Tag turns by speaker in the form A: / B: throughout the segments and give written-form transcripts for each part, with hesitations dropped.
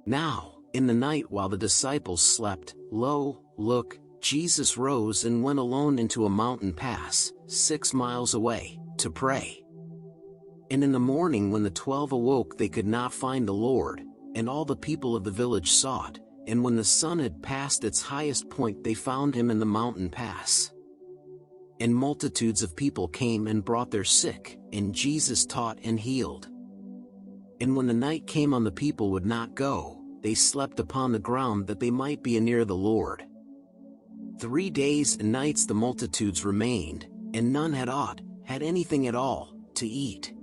A: Now, in the night while the disciples slept, lo, look, Jesus rose and went alone into a mountain pass, 6 miles away, to pray. And in the morning when the 12 awoke they could not find the Lord, and all the people of the village sought, and when the sun had passed its highest point they found him in the mountain pass. And multitudes of people came and brought their sick, and Jesus taught and healed. And when the night came on the people would not go, they slept upon the ground that they might be anear the Lord. 3 days and nights the multitudes remained, and none had anything at all, to eat.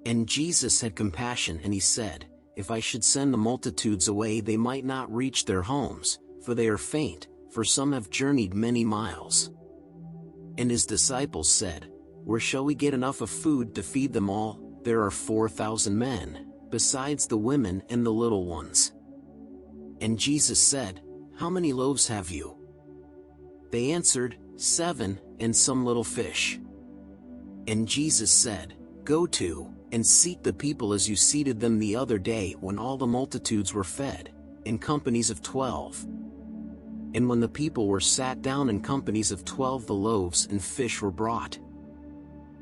A: And Jesus had compassion and he said, If I should send the multitudes away they might not reach their homes, for they are faint, for some have journeyed many miles. And his disciples said, Where shall we get enough of food to feed them all? There are 4,000 men, besides the women and the little ones. And Jesus said, How many loaves have you? They answered, 7, and some little fish. And Jesus said, Go to, and seat the people as you seated them the other day when all the multitudes were fed, in companies of 12. And when the people were sat down in companies of 12 the loaves and fish were brought.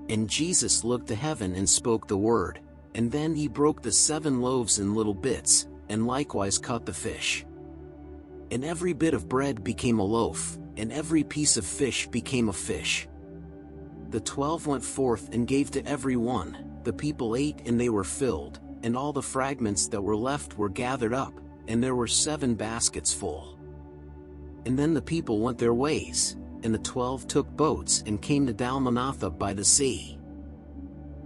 A: And Jesus looked to heaven and spoke the word, and then he broke the 7 loaves in little bits, and likewise cut the fish. And every bit of bread became a loaf, and every piece of fish became a fish. The 12 went forth and gave to every one, the people ate and they were filled, and all the fragments that were left were gathered up, and there were 7 baskets full. And then the people went their ways, and the 12 took boats and came to Dalmanutha by the sea.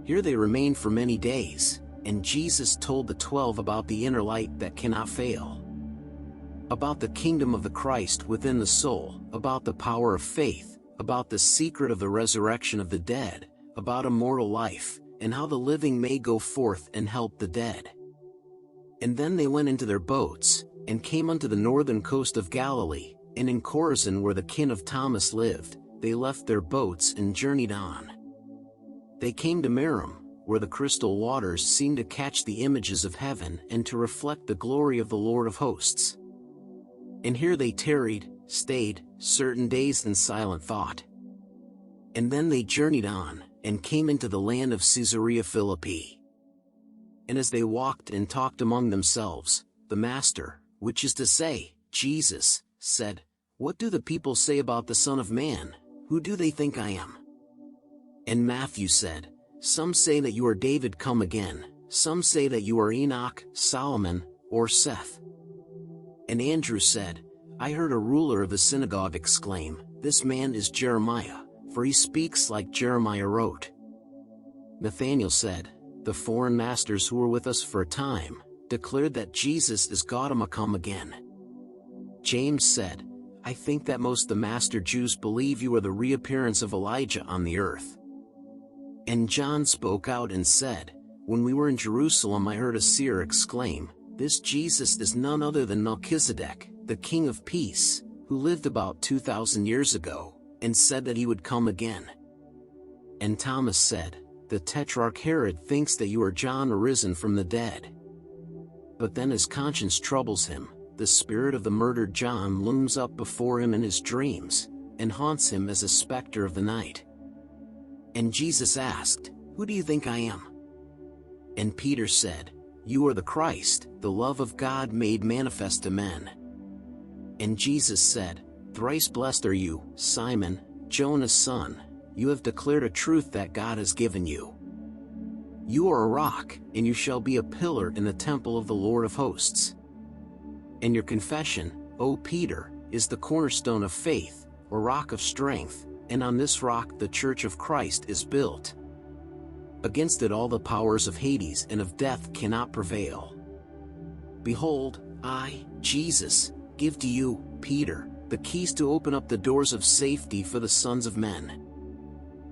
A: Here they remained for many days, and Jesus told the 12 about the inner light that cannot fail, about the kingdom of the Christ within the soul, about the power of faith, about the secret of the resurrection of the dead, about immortal life, and how the living may go forth and help the dead. And then they went into their boats, and came unto the northern coast of Galilee, and in Chorazin where the kin of Thomas lived, they left their boats and journeyed on. They came to Merom, where the crystal waters seemed to catch the images of heaven and to reflect the glory of the Lord of hosts. And here they stayed, certain days in silent thought. And then they journeyed on, and came into the land of Caesarea-Philippi. And as they walked and talked among themselves, the Master, which is to say, Jesus, said, What do the people say about the Son of Man? Who do they think I am? And Matthew said, Some say that you are David come again, some say that you are Enoch, Solomon, or Seth. And Andrew said, I heard a ruler of the synagogue exclaim, This man is Jeremiah, for he speaks like Jeremiah wrote. Nathanael said, The foreign masters who were with us for a time, declared that Jesus is God come again. James said, I think that most the master Jews believe you are the reappearance of Elijah on the earth. And John spoke out and said, When we were in Jerusalem I heard a seer exclaim, This Jesus is none other than Melchizedek, the King of Peace, who lived about 2,000 years ago, and said that he would come again. And Thomas said, The Tetrarch Herod thinks that you are John arisen from the dead. But then his conscience troubles him, the spirit of the murdered John looms up before him in his dreams, and haunts him as a specter of the night. And Jesus asked, Who do you think I am? And Peter said, You are the Christ, the love of God made manifest to men. And Jesus said, Thrice blessed are you, Simon, Jonas' son, you have declared a truth that God has given you. You are a rock, and you shall be a pillar in the temple of the Lord of hosts. And your confession, O Peter, is the cornerstone of faith, or rock of strength, and on this rock the church of Christ is built. Against it all the powers of Hades and of death cannot prevail. Behold, I, Jesus, give to you, Peter, the keys to open up the doors of safety for the sons of men.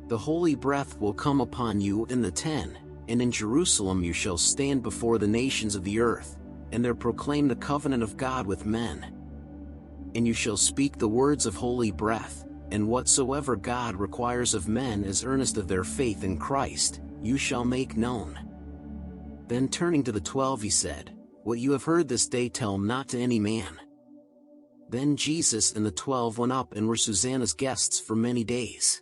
A: The holy breath will come upon you in the 10, and in Jerusalem you shall stand before the nations of the earth, and there proclaim the covenant of God with men. And you shall speak the words of holy breath, and whatsoever God requires of men as earnest of their faith in Christ, you shall make known. Then turning to the 12 he said, What you have heard this day tell not to any man." Then Jesus and the 12 went up and were Susanna's guests for many days.